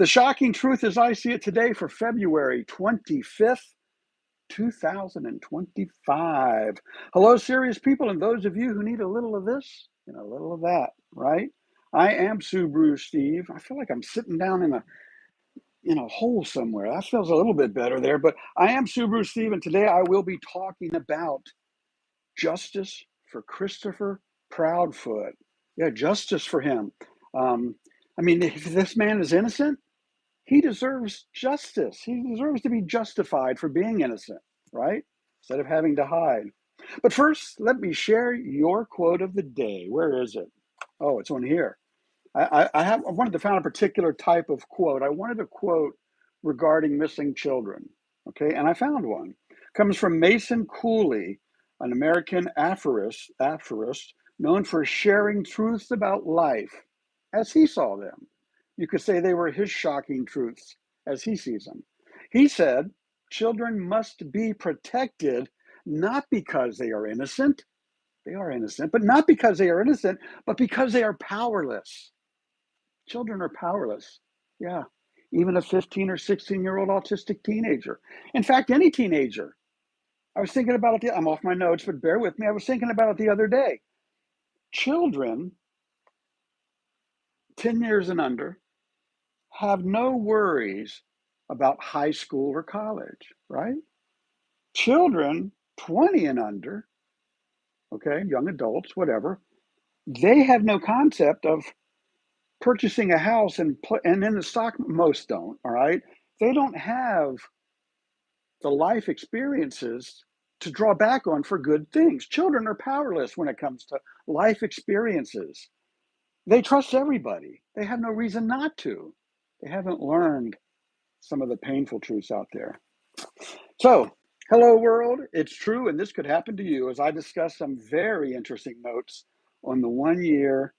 The shocking truth as I see it today for February 25th, 2025. Hello, serious people, and those of you who need a little of this and a little of that, right? I am SubaruSteve. I feel like I'm sitting down in a hole somewhere. That feels a little bit better there, but I am SubaruSteve, and today I will be talking about justice for Christopher Proudfoot. Yeah, justice for him. I mean, if this man is innocent, he deserves justice. He deserves to be justified for being innocent, right? Instead of having to hide. But first, let me share your quote of the day. Where is it? Oh, it's on here. I wanted to find a particular type of quote. I wanted a quote regarding missing children. Okay, and I found one. It comes from Mason Cooley, an American aphorist known for sharing truths about life as he saw them. You could say they were his shocking truths as he sees them. He said, children must be protected not because they are innocent, but not because they are innocent, but because they are powerless. Children are powerless. Yeah, even a 15 or 16-year-old autistic teenager. In fact, any teenager. I was thinking about it. I'm off my notes, but bear with me. I was thinking about it the other day. Children, 10 years and under, have no worries about high school or college, right? Children 20 and under, okay, young adults, whatever, they have no concept of purchasing a house and in the stock. Most don't, all right? They don't have the life experiences to draw back on for good things. Children are powerless when it comes to life experiences. They trust everybody. They have no reason not to. They haven't learned some of the painful truths out there. So, hello world, it's true, and this could happen to you as I discuss some very interesting notes on the 1 year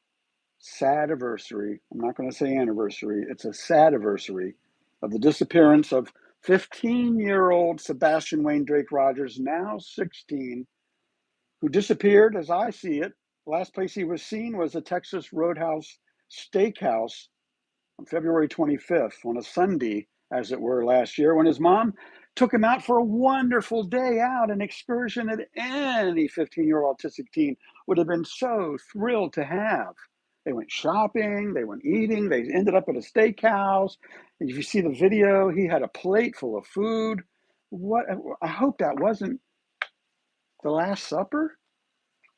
sad anniversary. I'm not going to say anniversary, it's a sad anniversary of the disappearance of 15-year-old Sebastian Wayne Drake Rogers, now 16, who disappeared as I see it. The last place he was seen was the Texas Roadhouse Steakhouse on February 25th, on a Sunday, as it were, last year, when his mom took him out for a wonderful day out, an excursion that any 15-year-old autistic teen would have been so thrilled to have. They went shopping, they went eating, they ended up at a steakhouse. And if you see the video, he had a plate full of food. I hope that wasn't the Last Supper.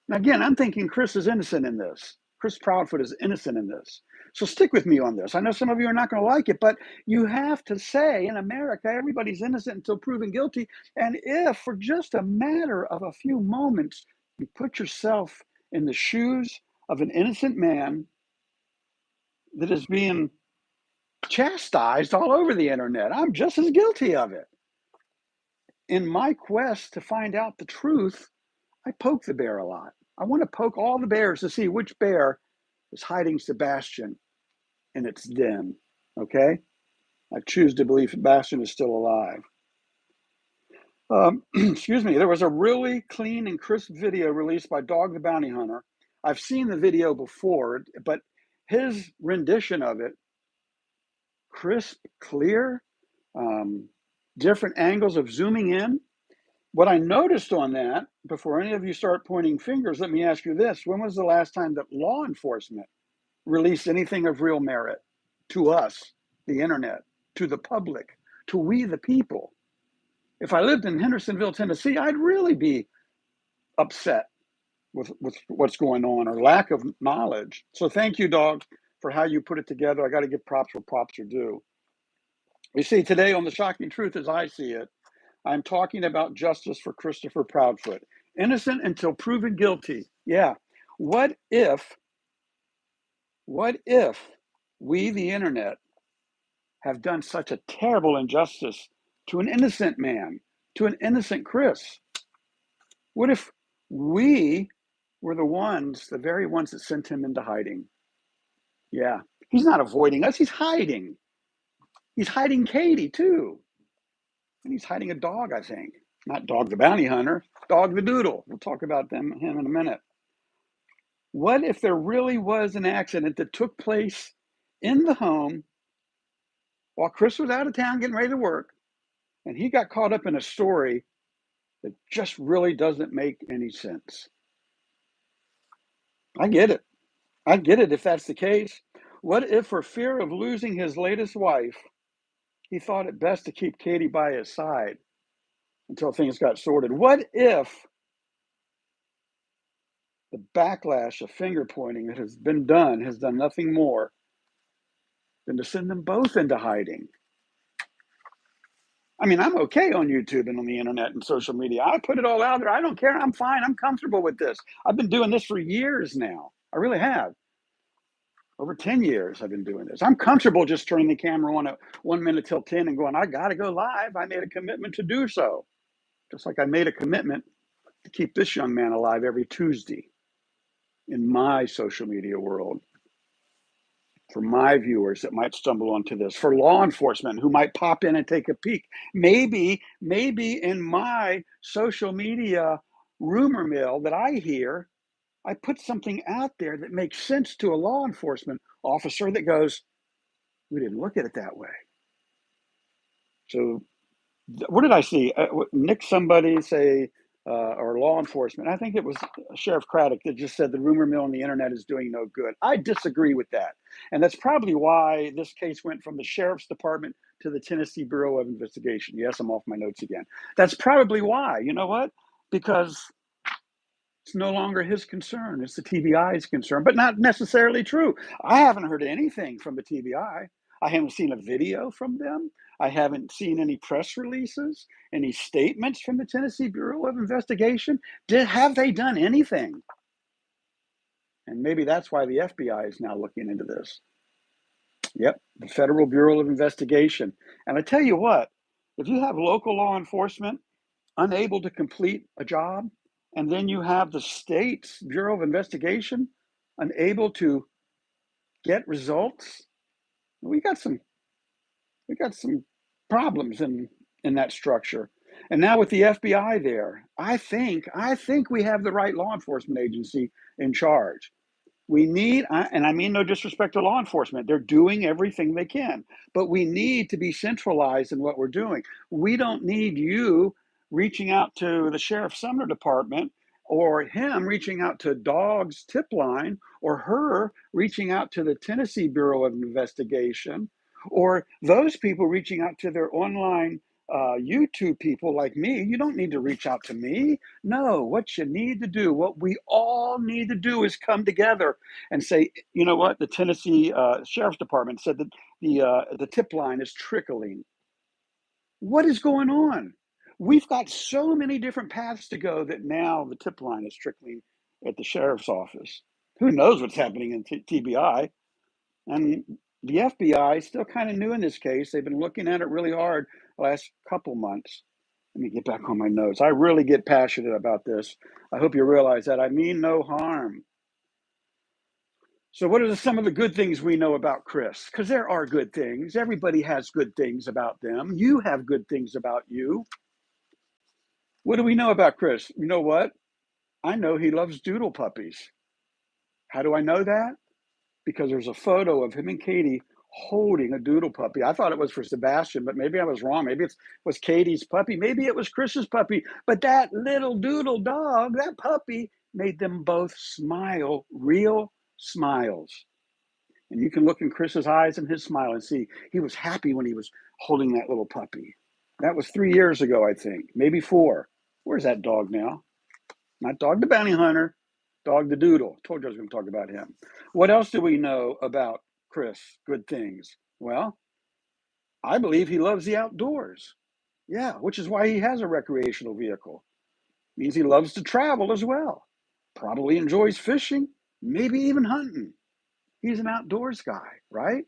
Now, again, I'm thinking Chris is innocent in this. Chris Proudfoot is innocent in this. So stick with me on this. I know some of you are not going to like it, but you have to say in America, everybody's innocent until proven guilty. And if for just a matter of a few moments, you put yourself in the shoes of an innocent man that is being chastised all over the internet, I'm just as guilty of it. In my quest to find out the truth, I poke the bear a lot. I want to poke all the bears to see which bear is hiding Sebastian in its den, okay? I choose to believe Sebastian is still alive. Excuse me, there was a really clean and crisp video released by Dog the Bounty Hunter. I've seen the video before, but his rendition of it, crisp, clear, different angles of zooming in. What I noticed on that, before any of you start pointing fingers, let me ask you this. When was the last time that law enforcement released anything of real merit to us, the internet, to the public, to we the people? If I lived in Hendersonville, Tennessee, I'd really be upset with what's going on or lack of knowledge. So thank you, Dog, for how you put it together. I got to give props where props are due. You see, today on The Shocking Truth as I see it, I'm talking about justice for Christopher Proudfoot. Innocent until proven guilty. Yeah. What if we, the internet, have done such a terrible injustice to an innocent man, to an innocent Chris? What if we were the very ones that sent him into hiding? Yeah. He's not avoiding us, he's hiding. He's hiding Katie, too. And he's hiding a dog, I think. Not Dog the Bounty Hunter, Dog the Doodle. We'll talk about him in a minute. What if there really was an accident that took place in the home while Chris was out of town getting ready to work, and he got caught up in a story that just really doesn't make any sense. I get it. I get it if that's the case. What if, for fear of losing his latest wife, he thought it best to keep Katie by his side until things got sorted? What if the backlash of finger pointing that has been done has done nothing more than to send them both into hiding? I mean, I'm okay on YouTube and on the internet and social media. I put it all out there. I don't care. I'm fine. I'm comfortable with this. I've been doing this for years now. I really have. Over 10 years I've been doing this. I'm comfortable just turning the camera on at 1 minute till 10 and going, I got to go live. I made a commitment to do so. Just like I made a commitment to keep this young man alive every Tuesday in my social media world. For my viewers that might stumble onto this, for law enforcement who might pop in and take a peek. Maybe in my social media rumor mill that I hear, I put something out there that makes sense to a law enforcement officer that goes, we didn't look at it that way. So what did I see? Nick somebody say, or law enforcement, I think it was Sheriff Craddock, that just said the rumor mill on the internet is doing no good. I disagree with that. And that's probably why this case went from the Sheriff's Department to the Tennessee Bureau of Investigation. Yes, I'm off my notes again. That's probably why. You know what? Because it's no longer his concern. It's the TBI's concern, but not necessarily true. I haven't heard anything from the TBI. I haven't seen a video from them. I haven't seen any press releases, any statements from the Tennessee Bureau of Investigation. Have they done anything? And maybe that's why the FBI is now looking into this. Yep, the Federal Bureau of Investigation. And I tell you what, if you have local law enforcement unable to complete a job, and then you have the state's Bureau of Investigation unable to get results, we got some problems in that structure. And now with the FBI there, I think we have the right law enforcement agency in charge. We need, and I mean no disrespect to law enforcement, they're doing everything they can, but we need to be centralized in what we're doing. We don't need you reaching out to the Sheriff Sumner Department, or him reaching out to Dog's tip line, or her reaching out to the Tennessee Bureau of Investigation, or those people reaching out to their online YouTube people like me. You don't need to reach out to me. No, what you need to do, what we all need to do, is come together and say, you know what? The Tennessee Sheriff's Department said that the tip line is trickling. What is going on? We've got so many different paths to go that now the tip line is trickling at the sheriff's office. Who knows what's happening in TBI? And the FBI is still kind of new in this case. They've been looking at it really hard the last couple months. Let me get back on my notes. I really get passionate about this. I hope you realize that. I mean no harm. So what are some of the good things we know about Chris? Because there are good things. Everybody has good things about them. You have good things about you. What do we know about Chris? You know what? I know he loves doodle puppies. How do I know that? Because there's a photo of him and Katie holding a doodle puppy. I thought it was for Sebastian, but maybe I was wrong. Maybe it was Katie's puppy. Maybe it was Chris's puppy. But that little doodle dog, that puppy, made them both smile, real smiles. And you can look in Chris's eyes and his smile and see he was happy when he was holding that little puppy. That was 3 years ago, I think, maybe 4. Where's that dog now? Not Dog the Bounty Hunter, Dog the Doodle. Told you I was going to talk about him. What else do we know about Chris? Good things. Well, I believe he loves the outdoors. Yeah, which is why he has a recreational vehicle. Means he loves to travel as well. Probably enjoys fishing, maybe even hunting. He's an outdoors guy, right?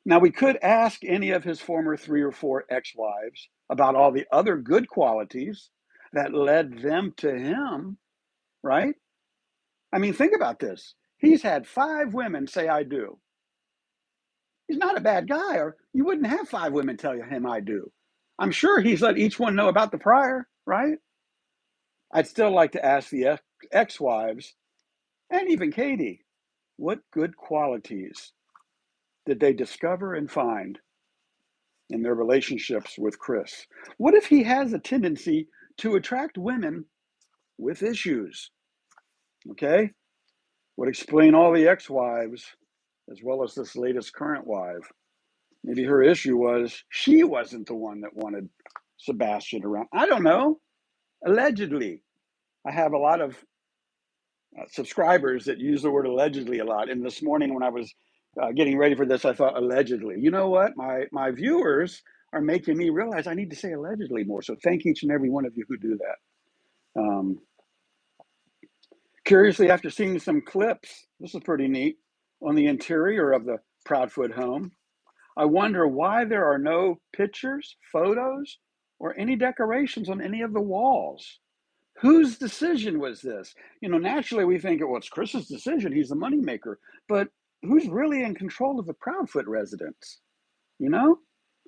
Now, we could ask any of his former 3 or 4 ex-wives about all the other good qualities that led them to him, right? I mean, think about this. He's had 5 women say, I do. He's not a bad guy, or you wouldn't have 5 women tell him, I do. I'm sure he's let each one know about the prior, right? I'd still like to ask the ex-wives, and even Katie, what good qualities did they discover and find in their relationships with Chris? What if he has a tendency to attract women with issues? Okay, would explain all the ex-wives as well as this latest current wife. Maybe her issue was she wasn't the one that wanted Sebastian around. I don't know. Allegedly. I have a lot of subscribers that use the word allegedly a lot. And this morning when I was getting ready for this, I thought allegedly. You know what? My viewers are making me realize I need to say allegedly more. So thank each and every one of you who do that. Curiously, after seeing some clips, this is pretty neat, on the interior of the Proudfoot home, I wonder why there are no pictures, photos, or any decorations on any of the walls. Whose decision was this? You know, naturally we think, well, it's Chris's decision. He's the moneymaker. But who's really in control of the Proudfoot residence? You know?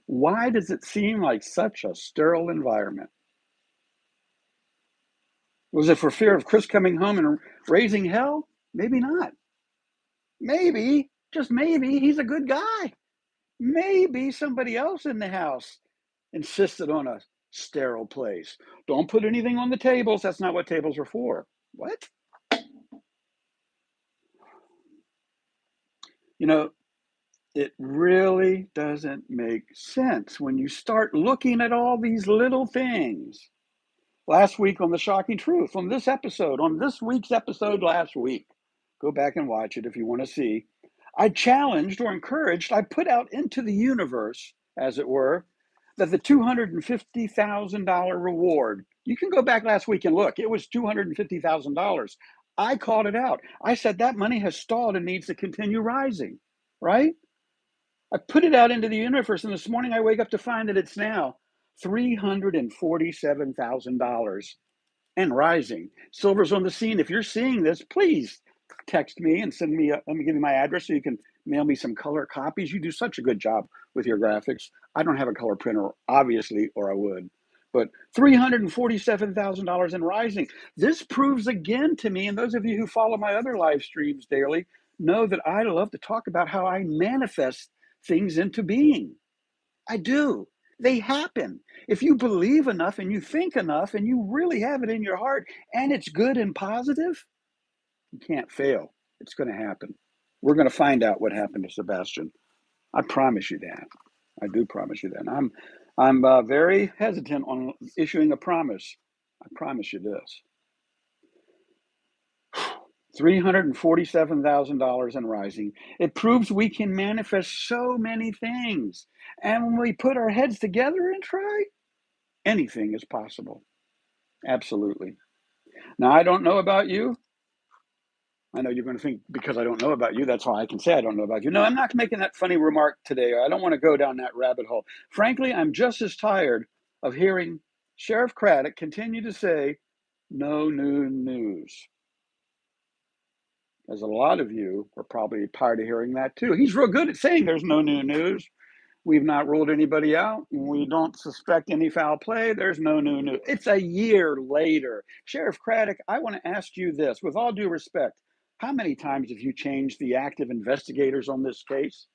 Why does it seem like such a sterile environment? Was it for fear of Chris coming home and raising hell? Maybe not. Maybe, just maybe, he's a good guy. Maybe somebody else in the house insisted on a sterile place. Don't put anything on the tables. That's not what tables are for. What? You know, it really doesn't make sense when you start looking at all these little things. Last week on The Shocking Truth, on this week's episode last week, go back and watch it if you want to see. I challenged or encouraged, I put out into the universe, as it were, that the $250,000 reward, you can go back last week and look, it was $250,000. I called it out. I said that money has stalled and needs to continue rising, right? I put it out into the universe, and this morning I wake up to find that it's now $347,000 and rising. Silver's on the scene. If you're seeing this, please text me and send me, let me give you my address so you can mail me some color copies. You do such a good job with your graphics. I don't have a color printer, obviously, or I would. But $347,000 and rising. This proves again to me, and those of you who follow my other live streams daily know that I love to talk about how I manifest things into being. I do. They happen. If you believe enough and you think enough and you really have it in your heart and it's good and positive, you can't fail. It's going to happen. We're going to find out what happened to Sebastian. I promise you that. I do promise you that. I'm very hesitant on issuing a promise. I promise you this. $347,000 and rising. It proves we can manifest so many things. And when we put our heads together and try, anything is possible. Absolutely. Now, I don't know about you. I know you're going to think because I don't know about you, that's why I can say I don't know about you. No, I'm not making that funny remark today. I don't want to go down that rabbit hole. Frankly, I'm just as tired of hearing Sheriff Craddock continue to say, no new news. As a lot of you are probably tired of hearing that too. He's real good at saying there's no new news. We've not ruled anybody out. We don't suspect any foul play. There's no new news. It's a year later. Sheriff Craddock, I want to ask you this, with all due respect, how many times have you changed the active investigators on this case?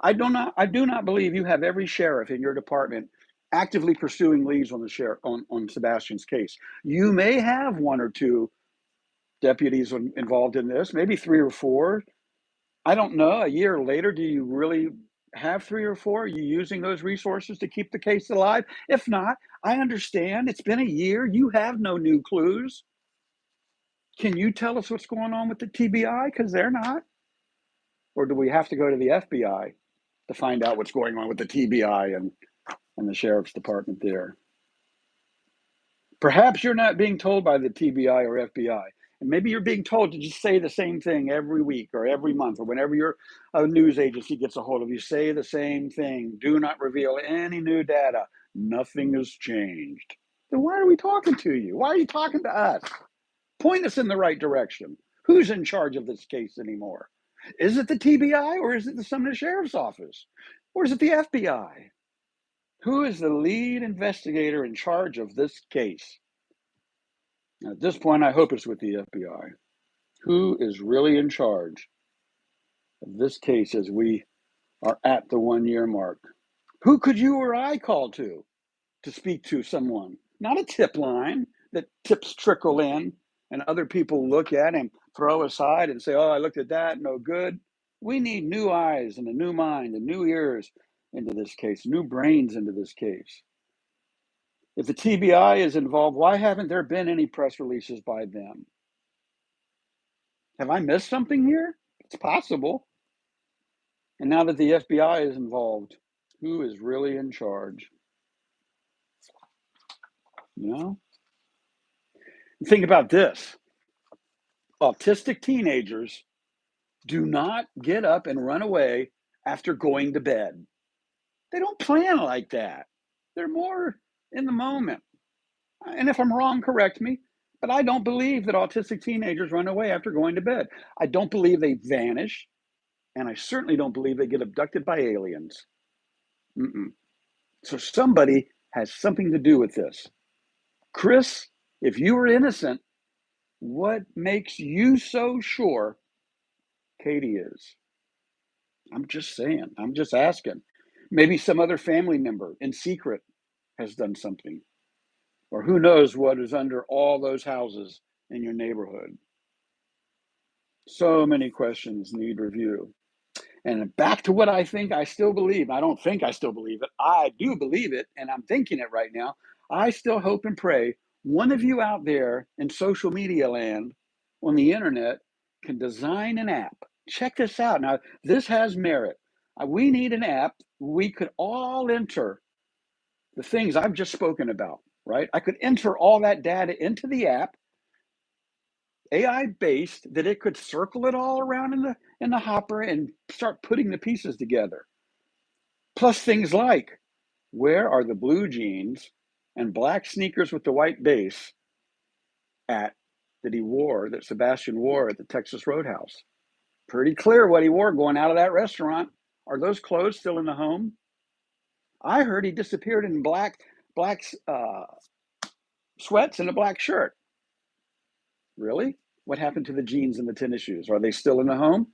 I do not believe you have every sheriff in your department actively pursuing leads on on Sebastian's case. You may have one or two deputies involved in this, maybe three or four. I don't know. A year later, do you really have three or four? Are you using those resources to keep the case alive? If not, I understand. It's been a year. You have no new clues. Can you tell us what's going on with the TBI? Because they're not. Or do we have to go to the FBI to find out what's going on with the TBI and the sheriff's department there? Perhaps you're not being told by the TBI or FBI. And maybe you're being told to just say the same thing every week or every month or whenever a news agency gets a hold of you. Say the same thing. Do not reveal any new data. Nothing has changed. Then why are we talking to you? Why are you talking to us? Point us in the right direction. Who's in charge of this case anymore? Is it the TBI or is it the Sumner Sheriff's Office? Or is it the FBI? Who is the lead investigator in charge of this case? At this point, I hope it's with the FBI. Who is really in charge of this case as we are at the 1 year mark. Who could you or I call to speak to someone? Not a tip line that tips trickle in and other people look at and throw aside and say, oh, I looked at that, no good. We need new eyes and a new mind and new ears into this case, new brains into this case. If the TBI is involved, why haven't there been any press releases by them? Have I missed something here? It's possible. And now that the FBI is involved, who is really in charge? You know? Think about this. Autistic teenagers do not get up and run away after going to bed. They don't plan like that. They're more in the moment. And if I'm wrong, correct me. But I don't believe that autistic teenagers run away after going to bed. I don't believe they vanish. And I certainly don't believe they get abducted by aliens. Mm-mm. So somebody has something to do with this. Chris, if you were innocent, what makes you so sure Katie is? I'm just saying. I'm just asking. Maybe some other family member in secret has done something. Or who knows what is under all those houses in your neighborhood. So many questions need review. And back to what I think I still believe. I don't think I still believe it. I do believe it, and I'm thinking it right now. I still hope and pray one of you out there in social media land on the internet can design an app. Check this out. Now, this has merit. We need an app we could all enter the things I've just spoken about, right? I could enter all that data into the app, AI based, that it could circle it all around in the hopper and start putting the pieces together. Plus things like, where are the blue jeans and black sneakers with the white base at that Sebastian wore at the Texas Roadhouse? Pretty clear what he wore going out of that restaurant. Are those clothes still in the home? I heard he disappeared in black sweats and a black shirt. Really? What happened to the jeans and the tennis shoes? Are they still in the home?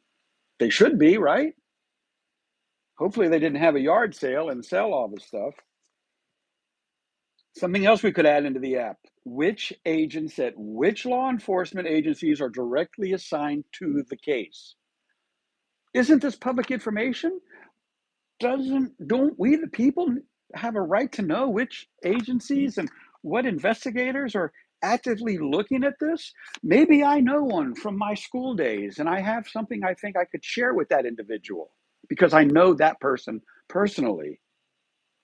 They should be, right? Hopefully they didn't have a yard sale and sell all the stuff. Something else we could add into the app. Which agents at which law enforcement agencies are directly assigned to the case? Isn't this public information? Don't we, the people, have a right to know which agencies and what investigators are actively looking at this? Maybe I know one from my school days and I have something I think I could share with that individual because I know that person personally.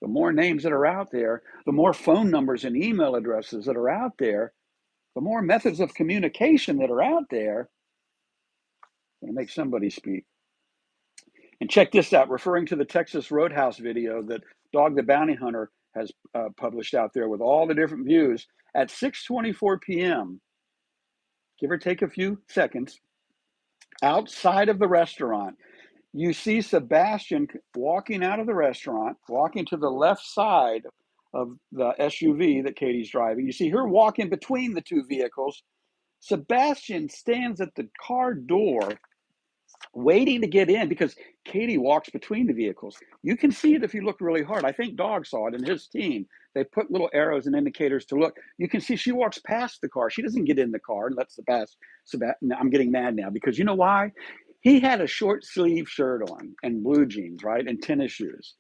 The more names that are out there, the more phone numbers and email addresses that are out there, the more methods of communication that are out there, going to make somebody speak. And check this out, referring to the Texas Roadhouse video that Dog the Bounty Hunter has published out there with all the different views, at 6:24 p.m., give or take a few seconds, outside of the restaurant, you see Sebastian walking out of the restaurant, walking to the left side of the SUV that Katie's driving. You see her walking between the two vehicles. Sebastian stands at the car door waiting to get in because Katie walks between the vehicles. You can see it if you look really hard. I think Dog saw it and his team. They put little arrows and indicators to look. You can see she walks past the car. She doesn't get in the car and lets Sebastian. I'm getting mad now because you know why? He had a short sleeve shirt on and blue jeans, right? And tennis shoes.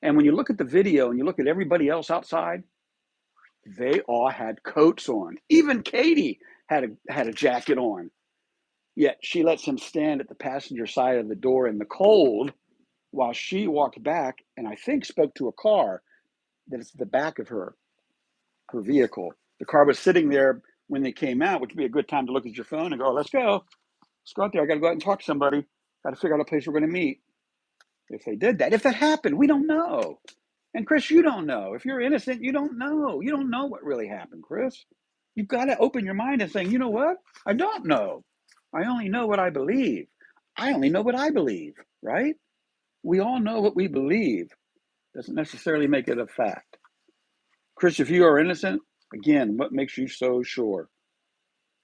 And when you look at the video and you look at everybody else outside, they all had coats on. Even Katie had a jacket on. Yet she lets him stand at the passenger side of the door in the cold while she walked back and I think spoke to a car that is at the back of her vehicle. The car was sitting there when they came out, which would be a good time to look at your phone and go, let's go. Let's go out there. I got to go out and talk to somebody. Got to figure out a place we're going to meet. If they did that, if that happened, we don't know. And Chris, you don't know. If you're innocent, you don't know. You don't know what really happened, Chris. You've got to open your mind and saying, you know what? I don't know. I only know what I believe. I only know what I believe, right? We all know what we believe. Doesn't necessarily make it a fact. Chris, if you are innocent, again, what makes you so sure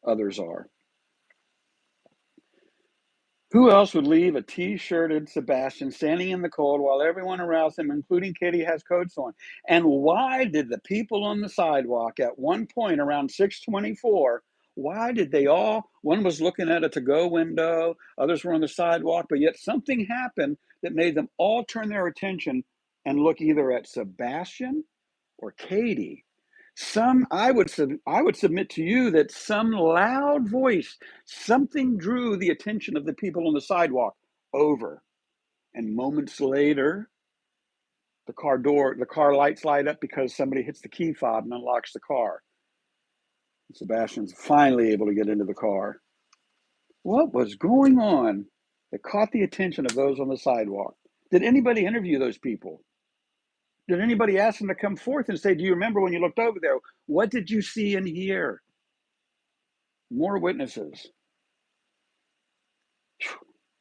others are? Who else would leave a t-shirted Sebastian standing in the cold while everyone around him, including Katie, has coats on? And why did the people on the sidewalk at one point around 6:24, why did they all, one was looking at a to-go window, others were on the sidewalk, but yet something happened that made them all turn their attention and look either at Sebastian or Katie. I would submit to you that some loud voice, something drew the attention of the people on the sidewalk over. And moments later, the car lights light up because somebody hits the key fob and unlocks the car. And Sebastian's finally able to get into the car. What was going on that caught the attention of those on the sidewalk? Did anybody interview those people? Did anybody ask them to come forth and say, do you remember when you looked over there? What did you see and hear? More witnesses.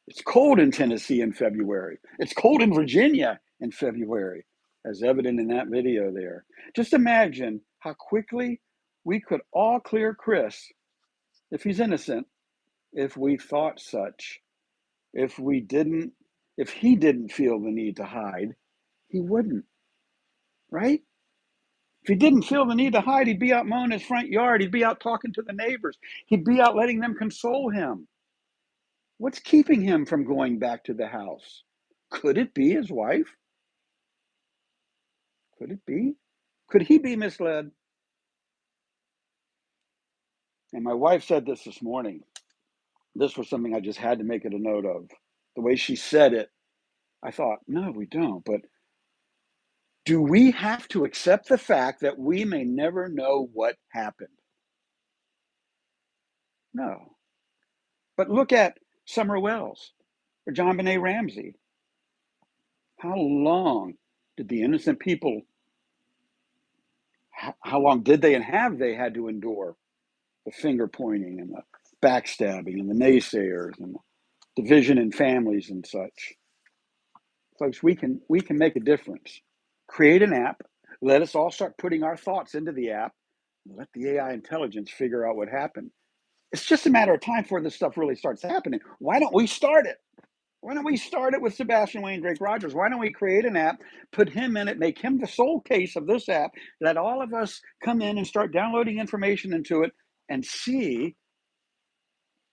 It's cold in Tennessee in February. It's cold in Virginia in February, as evident in that video there. Just imagine how quickly we could all clear Chris, if he's innocent, if we thought such. If he didn't feel the need to hide, he wouldn't, right? If he didn't feel the need to hide, he'd be out mowing his front yard. He'd be out talking to the neighbors. He'd be out letting them console him. What's keeping him from going back to the house? Could it be his wife? Could it be? Could he be misled? And my wife said this morning. This was something I just had to make it a note of. The way she said it, I thought, no, we don't. But do we have to accept the fact that we may never know what happened? No. But look at Summer Wells or John Benet Ramsey. How long did the innocent people, how long did they and have they had to endure the finger pointing and the backstabbing and the naysayers and the division in families and such? Folks, we can make a difference. Create an app. Let us all start putting our thoughts into the app. Let the AI intelligence figure out what happened. It's just a matter of time before this stuff really starts happening. Why don't we start it? Why don't we start it with Sebastian Wayne Drake Rogers? Why don't we create an app, put him in it, make him the sole case of this app, let all of us come in and start downloading information into it and see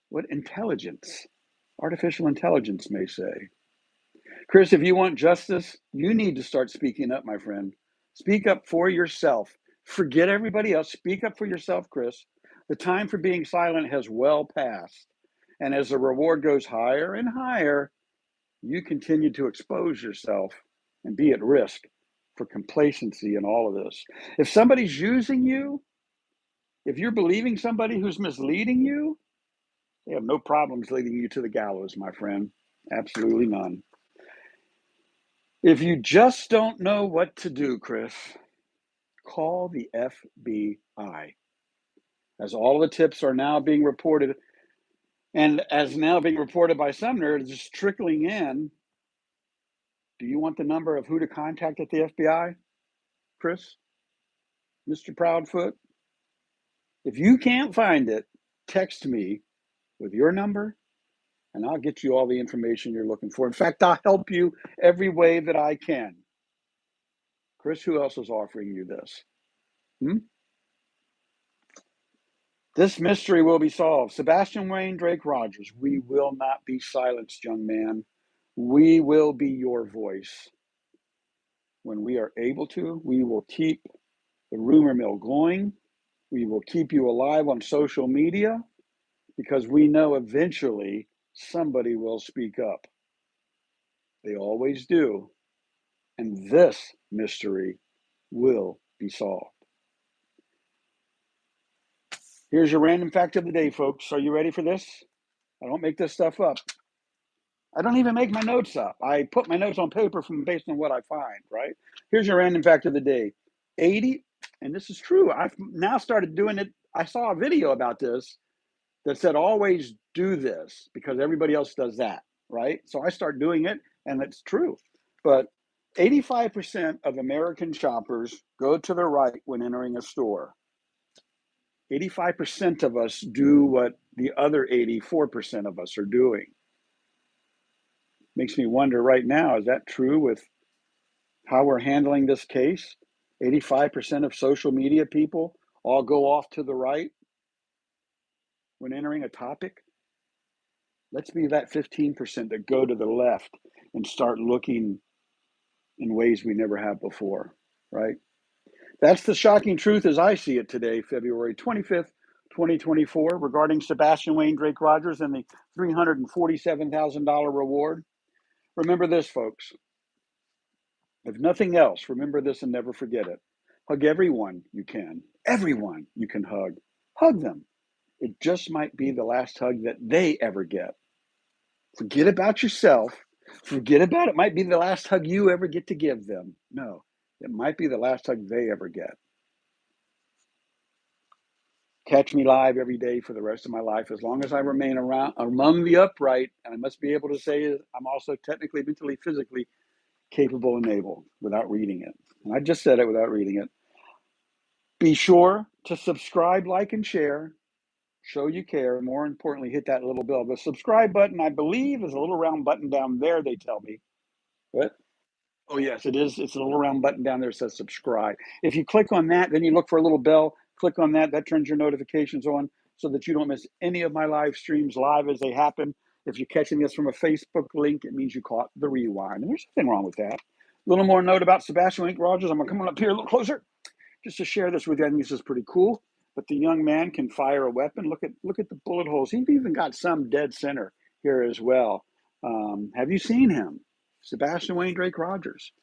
what artificial intelligence may say. Chris, if you want justice, you need to start speaking up, my friend. Speak up for yourself. Forget everybody else. Speak up for yourself, Chris. The time for being silent has well passed. And as the reward goes higher and higher, you continue to expose yourself and be at risk for complacency in all of this. If somebody's using you, if you're believing somebody who's misleading you, they have no problems leading you to the gallows, my friend. Absolutely none. If you just don't know what to do, Chris, call the FBI. As all the tips are now being reported, and as now being reported by Sumner, it's just trickling in. Do you want the number of who to contact at the FBI, Chris? Mr. Proudfoot? If you can't find it, text me with your number and I'll get you all the information you're looking for. In fact, I'll help you every way that I can. Chris, who else is offering you this? This mystery will be solved. Sebastian Wayne Drake Rogers, we will not be silenced, young man. We will be your voice. When we are able to, we will keep the rumor mill going. We will keep you alive on social media because we know eventually somebody will speak up. They always do. And this mystery will be solved. Here's your random fact of the day, folks. Are you ready for this? I don't make this stuff up. I don't even make my notes up. I put my notes on paper based on what I find, right? Here's your random fact of the day. 80, and this is true. I've now started doing it. I saw a video about this that said always do this because everybody else does that, right? So I start doing it and it's true. But 85% of American shoppers go to the right when entering a store. 85% of us do what the other 84% of us are doing. Makes me wonder right now, is that true with how we're handling this case? 85% of social media people all go off to the right when entering a topic. Let's be that 15% that go to the left and start looking in ways we never have before, right? That's the shocking truth as I see it today, February 25th, 2024, regarding Sebastian Wayne Drake Rogers and the $347,000 reward. Remember this, folks. If nothing else, remember this and never forget it. Hug everyone you can. Everyone you can hug. Hug them. It just might be the last hug that they ever get. Forget about yourself. Forget about it. Might be the last hug you ever get to give them. No, it might be the last hug they ever get. Catch me live every day for the rest of my life as long as I remain around among the upright. And I must be able to say I'm also technically, mentally, physically capable and able without reading it. And I just said it without reading it. Be sure to subscribe, like, and share. Show you care. More importantly, hit that little bell. The subscribe button, I believe, is a little round button down there, they tell me. What? Oh, yes, it is. It's a little round button down there that says subscribe. If you click on that, then you look for a little bell, click on that. That turns your notifications on so that you don't miss any of my live streams live as they happen. If you're catching this from a Facebook link, it means you caught the rewind. And there's nothing wrong with that. A little more note about Sebastian Wayne Rogers. I'm going to come on up here a little closer just to share this with you. I think this is pretty cool. But the young man can fire a weapon. Look at the bullet holes. He's even got some dead center here as well. Have you seen him? Sebastian Wayne Drake Rogers.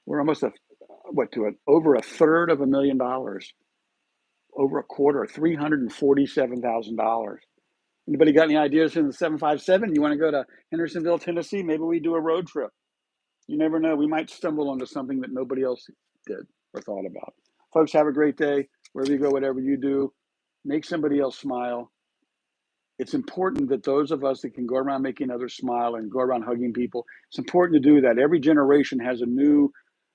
We're almost over a third of $1,000,000, over a quarter, $347,000. Anybody got any ideas in the 757? You want to go to Hendersonville, Tennessee? Maybe we do a road trip. You never know. We might stumble onto something that nobody else did or thought about. Folks, have a great day. Wherever you go, whatever you do, make somebody else smile. It's important that those of us that can go around making others smile and go around hugging people, it's important to do that. Every generation has a new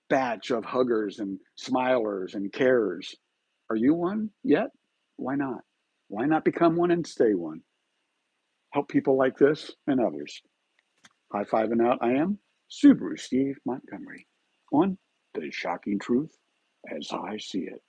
batch of huggers and smilers and carers. Are you one yet? Why not? Why not become one and stay one? Help people like this and others. High five and out. I am SubaruSteve Montgomery on The Shocking Truth as I See It.